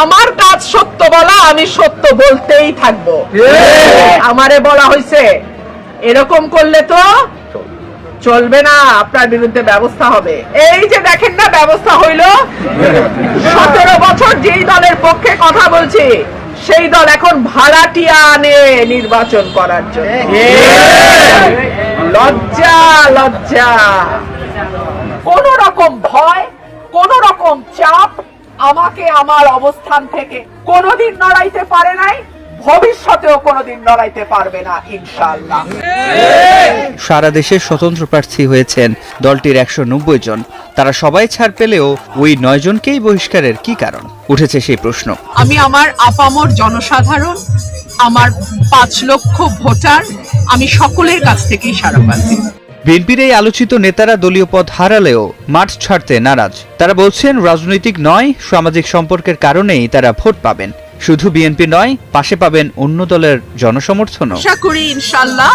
আমার কাজ সত্য বলা, আমি সত্য বলতেই থাকবো। আমারে বলা হয়েছে এরকম করলে তো চলবে না, আপনার বিরুদ্ধে ব্যবস্থা হবে। এই যে দেখেন না ব্যবস্থা হইলো। 17 বছর যেই দলের পক্ষে কথা বলছি সেই দল এখন ভাড়াটিয়া আনে নির্বাচন করার জন্য। লজ্জা লজ্জা। কোন রকম ভয়, কোন রকম চাপ আমাকে আমার অবস্থান থেকে কোনোদিন নড়াইতে পারে নাই, ভবিষ্যতেও কোনোদিন নড়াইতে পারবে না ইনশাআল্লাহ। সারা দেশে স্বতন্ত্র প্রার্থী হয়েছেন দলটির 190 জন। তারা সবাই ছাড় পেলেও ওই 9 জনকেই বহিষ্কারের কি কারণ উঠেছে সেই প্রশ্ন। আমি আমার আপামর জনসাধারণ, আমার 5 লক্ষ ভোটার, আমি সকলের কাছ থেকেই সাড়া পাচ্ছি। বিএনপির এই আলোচিত নেতারা দলীয় পদ হারালেও মাঠ ছাড়তে নারাজ। তারা বলছেন রাজনৈতিক নয়, সামাজিক সম্পর্কের কারণেই তারা ভোট পাবেন। শুধু বিএনপি নয়, পাশে পাবেন অন্য দলের জনসমর্থনও। আশা করি ইনশাআল্লাহ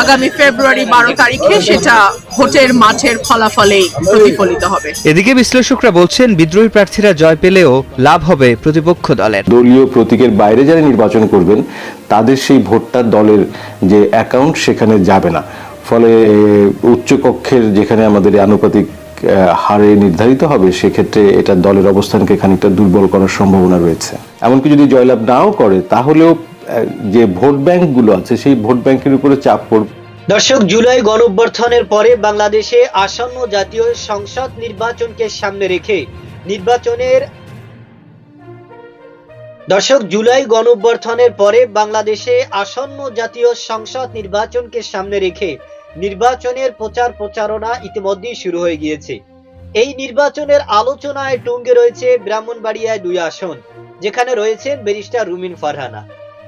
আগামী ফেব্রুয়ারি 12 তারিখে সেটা ভোটের মাঠের ফলাফলেই প্রতিফলিত হবে। এদিকে বিশ্লেষকরা বলছেন বিদ্রোহী প্রার্থীরা জয় পেলেও লাভ হবে প্রতিপক্ষ দলের। দলীয় প্রতীকের বাইরে যারা নির্বাচন করবেন তাদের সেই ভোটটা দলের যে অ্যাকাউন্ট সেখানে যাবে না। ফলে উচ্চকক্ষের যেখানে আমাদের আনুপাতিক হারে নির্ধারিত হবে সেক্ষেত্রে এটা দলের অবস্থানকে খানিকটা দুর্বল করার সম্ভাবনা রয়েছে। এমনকি যদি জয়লাভ নাও করে তাহলেও যে ভোট ব্যাংকগুলো আছে সেই ভোট ব্যাংকের উপরে চাপ পড়বে। দর্শক, জুলাই গণঅভ্যুত্থানের পরে বাংলাদেশে আসন্ন জাতীয় সংসদ নির্বাচনকে সামনে রেখে জুলাই গণঅভ্যুত্থানের পরে বাংলাদেশে আসন্ন জাতীয় সংসদ নির্বাচনকে সামনে রেখে নির্বাচনের প্রচারণা ইতিমধ্যেই শুরু হয়ে গিয়েছে। এই নির্বাচনের আলোচনায় টুঙ্গে রয়েছে ব্রাহ্মণবাড়িয়ায় 2 আসন, যেখানে রয়েছেন ব্যারিস্টার রুমিন ফারহানা।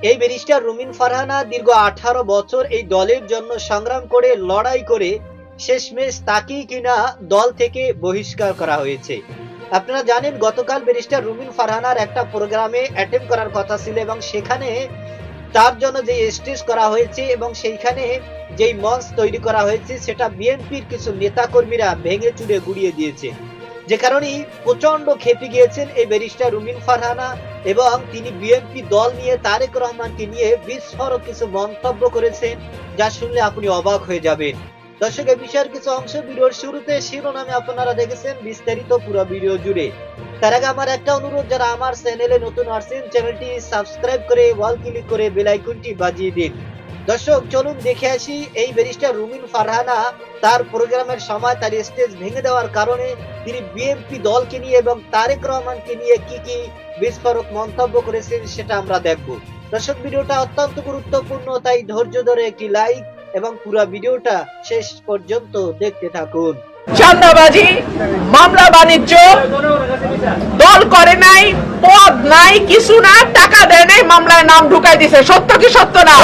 এই ব্যারিস্টার রুমিন ফারহানা দীর্ঘ 18 বছর এই দলের জন্য সংগ্রাম করে লড়াই করে শেষমেশ তাকেই কিনা দল থেকে বহিষ্কার করা হয়েছে। আপনারা জানেন গতকাল ব্যারিস্টার রুমিন ফারহানার একটা প্রোগ্রামে অ্যাটেন্ড করার কথা ছিল এবং সেখানে তার জন্য যে স্টেজ করা হয়েছে এবং সেইখানে যেই মঞ্চ তৈরি করা হয়েছে সেটা বিএনপির কিছু নেতাকর্মীরা ভেঙে চুরে গুড়িয়ে দিয়েছে, যে কারণে প্রচন্ড খেপে গিয়েছেন এই ব্যারিস্টার রুমিন ফারহানা এবং তিনি বিএনপি দল নিয়ে তারেক রহমানকে নিয়ে বিস্ফোরক কিছু মন্তব্য করেছেন, যা শুনলে আপনি অবাক হয়ে যাবেন। দর্শক, এই বিষয়ের কিছু অংশ ভিডিওর শুরুতে শিরোনামে আপনারা দেখেছেন, বিস্তারিত পুরো ভিডিও জুড়ে। তার আগে আমার একটা অনুরোধ, যারা আমার চ্যানেলে নতুন আসছেন চ্যানেলটি সাবস্ক্রাইব করে ওয়াল ক্লিক করে বেল আইকনটি বাজিয়ে দিন। দর্শক, চলুন দেখে আসি এই ব্যারিস্টার রুমিন ফারহানা তার প্রোগ্রামের সময় তার স্টেজ ভেঙে দেওয়ার কারণে তিনি বিএনপি দলকে নিয়ে এবং তারেক রহমানকে নিয়ে কি কি বিস্ফোরক মন্তব্য করেছেন সেটা আমরা দেখব। দর্শক, ভিডিওটা অত্যন্ত গুরুত্বপূর্ণ, তাই ধৈর্য ধরে একটি লাইক এবং পুরো ভিডিওটা শেষ পর্যন্ত দেখতে থাকুন। চাঁদাবাজি, মামলা বাণিজ্য, দল করে নাই, পদ নাই, কিছু না, টাকা দেয় নাই, মামলায় নাম ঢুকাই দিছে। সত্য কি সত্য না?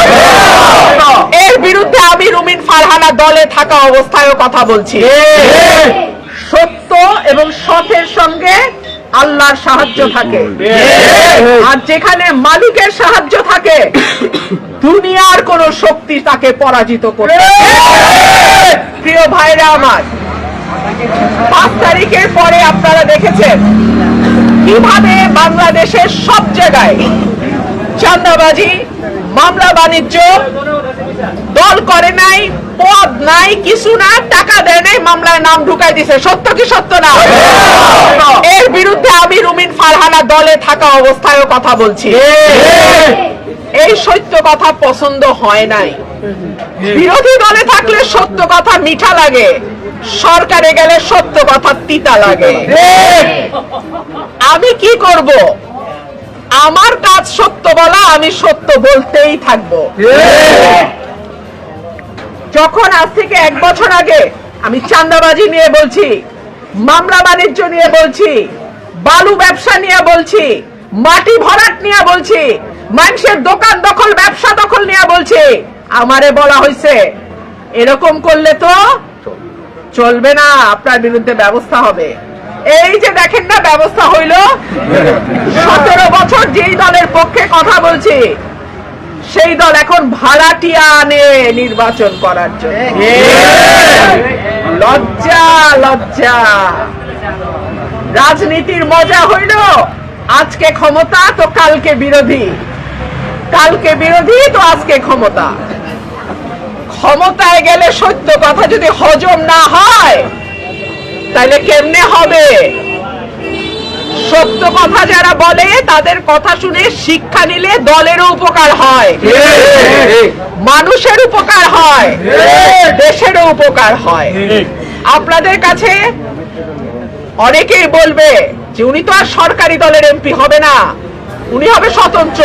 এর বিরুদ্ধে আমি রুমিন ফারহানা দলে থাকা অবস্থায়ও কথা বলছি। সত্য এবং সতের সঙ্গে আল্লাহর সাহায্য থাকে, আর যেখানে মালিকের সাহায্য থাকে দুনিয়ার কোন শক্তি তাকে পরাজিত করতে। প্রিয় ভাইরা আমার, 5 তারিখের পরে আপনারা দেখেছেন কিভাবে বাংলাদেশের সব জায়গায় চাঁদাবাজি, মামলা বাণিজ্য, দল করে নাই, পদ নাই, কিছু না, টাকা দেয় নাই, মামলায় নাম ঢুকাই দিছে। সত্য কি সত্য না? এর বিরুদ্ধে আমি রুমিন ফারহানা দলে থাকা অবস্থায়ও কথা বলছি। এই সত্য কথা পছন্দ হয় নাই। বিরোধী দলে থাকলে সত্য কথা মিঠা লাগে, সরকারে গেলে সত্য কথা তিতা লাগে। আমি কি করব? আমার কাজ সত্য বলা, আমি সত্য বলতেই থাকবো। যখন আজ থেকে 1 বছর আগে আমি চাঁদাবাজি নিয়ে বলছি, মামলা বাণিজ্য নিয়ে বলছি, বালু ব্যবসা নিয়ে বলছি, মাটি ভরাট নিয়ে বলছি, মানুষের দোকান দখল, ব্যবসা দখল নিয়ে বলছি, আমারে বলা হয়েছে এরকম করলে তো চলবে না, আপনার বিরুদ্ধে ব্যবস্থা হবে। এই যে দেখেন না ব্যবস্থা হইল। 17 বছর যেই দলের পক্ষে কথা বলছি সেই দল এখন ভাড়াটিয়া আনে নির্বাচন করার জন্য। লজ্জা লজ্জা। রাজনীতির মজা হইল আজকে ক্ষমতা তো কালকে বিরোধী, কালকে বিরোধী তো আজকে ক্ষমতা। ক্ষমতায় গেলে সত্য কথা যদি হজম না হয় তাহলে কেমনে হবে? সত্য কথা যারা বলে তাদের কথা শুনে শিক্ষা নিলে দলেরও উপকার হয়, মানুষের উপকার হয়, দেশেরও উপকার হয়। আপনাদের কাছে অনেকেই বলবে যে উনি তো আর সরকারি দলের এমপি হবে না, উনি হবে স্বতন্ত্র,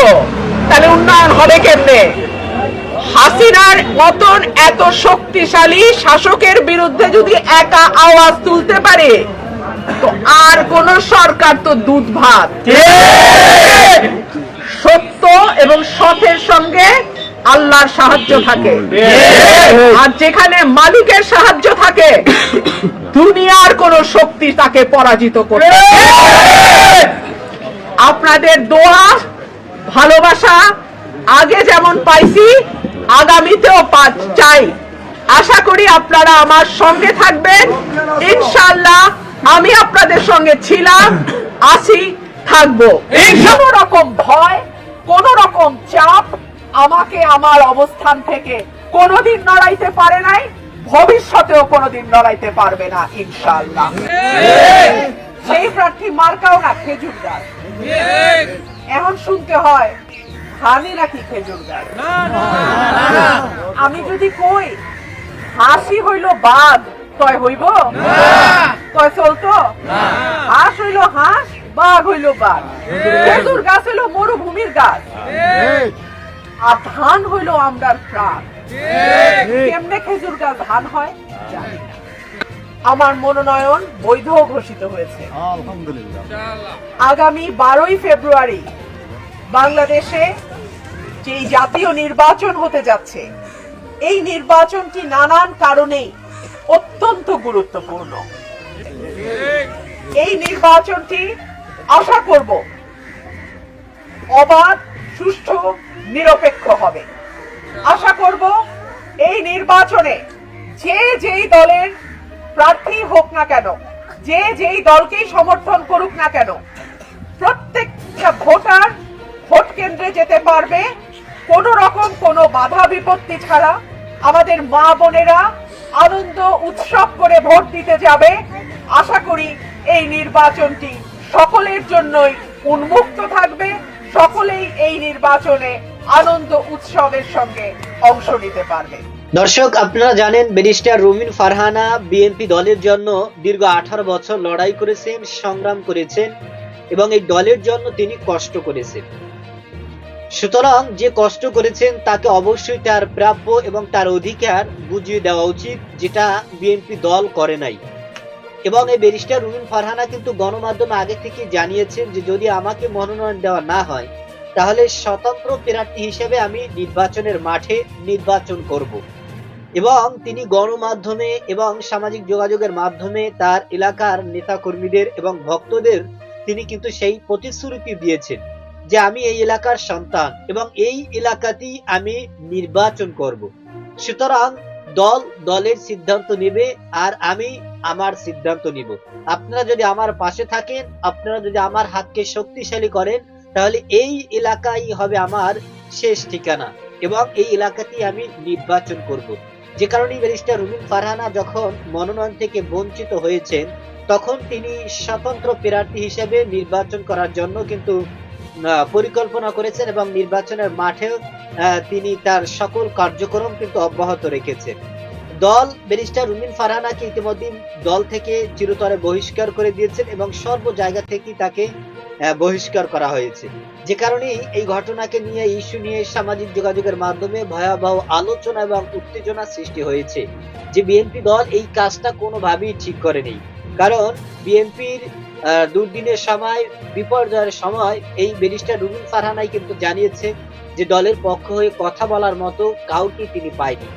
তাহলে উন্নয়ন হবে কেমনে? হাসিনার মতন এত শক্তিশালী শাসকের বিরুদ্ধে যদি একা আওয়াজ তুলতে পারে তো আর কোন সরকার তো দুধ ভাত। সত্য এবং সতের সঙ্গে আল্লাহর সাহায্য থাকে, আর যেখানে মালিকের সাহায্য থাকে দুনিয়ার কোন শক্তি তাকে পরাজিত করতে পারে না। আপনাদের দোয়া ভালোবাসা আগে যেমন পাইছি আগামীতেও চাই। আশা করি আপনারা আমার সঙ্গে থাকবেন ইনশাআল্লাহ। আমি আপনাদের সঙ্গে ছিলাম, আছি, থাকবো। কোন রকম ভয়, কোন রকম চাপ আমাকে আমার অবস্থান থেকে কোনোদিন নড়াইতে পারে নাই, ভবিষ্যতেও কোনোদিন নড়াইতে পারবে না ইনশাআল্লাহ। সেই প্রার্থী মার্কাও না খেজুর গাছ। এখন শুনতে হয় হানি নাকি খেজুর গাছ। আমি যদি কই হাসি হইল বাঘ তয় হইব, তয় চলতো? হাঁস হইল হাঁস, বাঘ হইল বাঘ। খেজুর গাছ হইল মরুভূমির গাছ, আর ধান হইল আমরার প্রাণ। কেমনে খেজুর গাছ ধান হয় জানি না। আমার মনোনয়ন বৈধ ঘোষিত হয়েছে। আগামী 12ই ফেব্রুয়ারি বাংলাদেশে যে জাতীয় নির্বাচন হতে যাচ্ছে, এই নির্বাচনটি নানান কারণেই অত্যন্ত গুরুত্বপূর্ণ। এই নির্বাচনটি আশা করব অবাধ, সুষ্ঠু, নিরপেক্ষ হবে। আশা করব এই নির্বাচনে যে যেই দলের প্রার্থী হোক না কেন, যে যেই দলকেই সমর্থন করুক না কেন, প্রত্যেকটা ভোটার ভোট কেন্দ্রে যেতে পারবে কোন রকম কোনো বাধা বিপত্তি ছাড়া। আমাদের মা বোনেরা আনন্দ উৎসব করে ভোট দিতে যাবে। আশা করি এই নির্বাচনটি সকলের জন্যই উন্মুক্ত থাকবে, সকলেই এই নির্বাচনে আনন্দ উৎসবের সঙ্গে অংশ নিতে পারবে। দর্শক, আপনারা জানেন ব্যারিস্টার রুমিন ফারহানা বিএনপি দলের জন্য দীর্ঘ 18 বছর লড়াই করেছেন, সংগ্রাম করেছেন এবং এই দলের জন্য তিনি কষ্ট করেছেন। সুতরাং যে কষ্ট করেছেন তাকে অবশ্যই তার প্রাপ্য এবং তার অধিকার বুঝিয়ে দেওয়া উচিত, যেটা বিএনপি দল করে নাই। এবং এই ব্যারিস্টার রুমিন ফারহানা কিন্তু গণমাধ্যমে আগে থেকে জানিয়েছেন যে যদি আমাকে মনোনয়ন দেওয়া না হয় তাহলে স্বতন্ত্র প্রার্থী হিসেবে আমি নির্বাচনের মাঠে নির্বাচন করব। এবং তিনি গণমাধ্যমে এবং সামাজিক যোগাযোগের মাধ্যমে তার এলাকার নেতাকর্মীদের এবং ভক্তদের তিনি কিন্তু সেই প্রতিশ্রুতি দিয়েছেন যে আমি এই এলাকার সন্তান এবং এই এলাকাতেই আমি নির্বাচন করব। সুতরাং দল দলের সিদ্ধান্ত নেবে আর আমি আমার সিদ্ধান্ত নিব। আপনারা যদি আমার পাশে থাকেন, আপনারা যদি আমার হাতকে শক্তিশালী করেন, তাহলে এই এলাকাই হবে আমার শেষ ঠিকানা এবং এই এলাকাতেই আমি নির্বাচন করব। যে কারণে ব্যারিস্টার রুমিন ফারহানা যখন মনোনয়ন থেকে বঞ্চিত হয়েছেন তখন তিনি স্বতন্ত্র প্রার্থী হিসেবে নির্বাচন করার জন্য কিন্তু পরিকল্পনা করেছেন এবং নির্বাচনের মাঠেও তিনি তার সকল কার্যক্রম কিন্তু অব্যাহত রেখেছেন। দল ব্যারিস্টার রুমিন ফারহানাকে ইতিমধ্যে দল থেকে চিরতরে বহিষ্কার করে দিয়েছেন এবং সর্ব জায়গা থেকে তাকে বহিষ্কার করা হয়েছে। যে কারণে এই ঘটনাকে নিয়ে, ইস্যু নিয়ে সামাজিক যোগাযোগের মাধ্যমে ভয়াবহ আলোচনা এবং উত্তেজনা সৃষ্টি হয়েছে যে বিএনপি দল এই কাজটা কোনোভাবেই ঠিক করেনি। কারণ বিএনপির দুর্দিনের সময়, বিপর্যয়ের সময় এই ব্যারিস্টার রুমিন ফারহানাই কিন্তু জানিয়েছে যে দলের পক্ষ হয়ে কথা বলার মতো কাউকে তিনি পায়নি।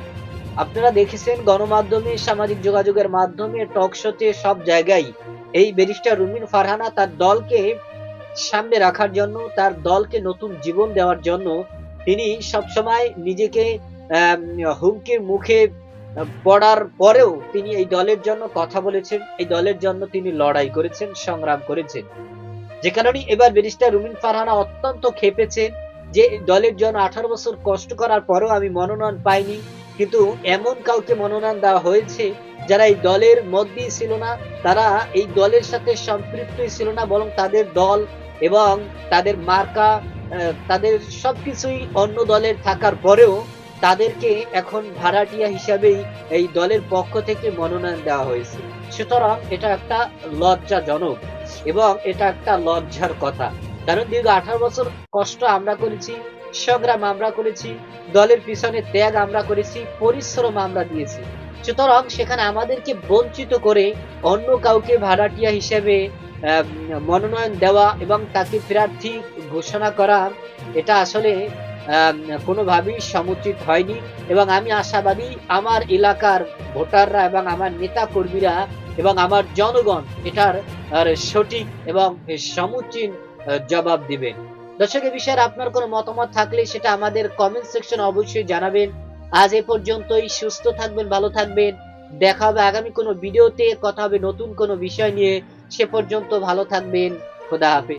আপনারা দেখেছেন গণমাধ্যমে, সামাজিক যোগাযোগের মাধ্যমে, টক শোতে, সব জায়গায় এই ব্যারিস্টার রুমিন ফারহানা তার দলকে সামনে রাখার জন্য, তার দলকে নতুন জীবন দেওয়ার জন্য তিনি সবসময় নিজেকে হুমকির মুখে পড়ার পরেও তিনি এই দলের জন্য কথা বলেছেন, এই দলের জন্য তিনি লড়াই করেছেন, সংগ্রাম করেছেন। যে কারণে এবার ব্যারিস্টার রুমিন ফারহানা অত্যন্ত খেপেছেন যে দলের জন্য 18 বছর কষ্ট করার পরেও আমি মনোনয়ন পাইনি, কিন্তু এমন কাউকে মনোনয়ন দেওয়া হয়েছে যারা এই দলের মধ্যেই ছিল না, তারা এই দলের সাথে সম্পৃক্তই ছিল না, বরং তাদের দল এবং তাদের মার্কা তাদের সবকিছুই অন্য দলের থাকার পরেও তাদেরকে এখন ভাড়াটিয়া হিসাবেই এই দলের পক্ষ থেকে মনোনয়ন দেওয়া হয়েছে। সুতরাং এটা একটা লজ্জাজনক এবং এটা একটা লজ্জার কথা, কারণ দীর্ঘ 18 বছর কষ্ট আমরা করেছি, সংগ্রাম আমরা করেছি, দলের পিছনে ত্যাগ আমরা করেছি, পরিশ্রম আমরা দিয়েছি। সুতরাং সেখানে আমাদেরকে বঞ্চিত করে অন্য কাউকে ভাড়াটিয়া হিসেবে মনোনয়ন দেওয়া এবং তাকে প্রার্থী ঘোষণা করা, এটা আসলে কোনোভাবেই সমুচিত হয়নি। এবং আমি আশাবাদী আমার এলাকার ভোটাররা এবং আমার নেতা কর্মীরা এবং আমার জনগণ এটার সঠিক এবং সমুচিত জবাব দিবেন। দর্শক, এই বিষয়ে আপনার কোনো মতামত থাকলে সেটা আমাদের কমেন্ট সেকশনে অবশ্যই জানাবেন। আজ এ পর্যন্তই। সুস্থ থাকবেন, ভালো থাকবেন। দেখা হবে আগামী কোনো ভিডিওতে, কথা হবে নতুন কোনো বিষয় নিয়ে। সে পর্যন্ত ভালো থাকবেন। খোদা হাফেজ।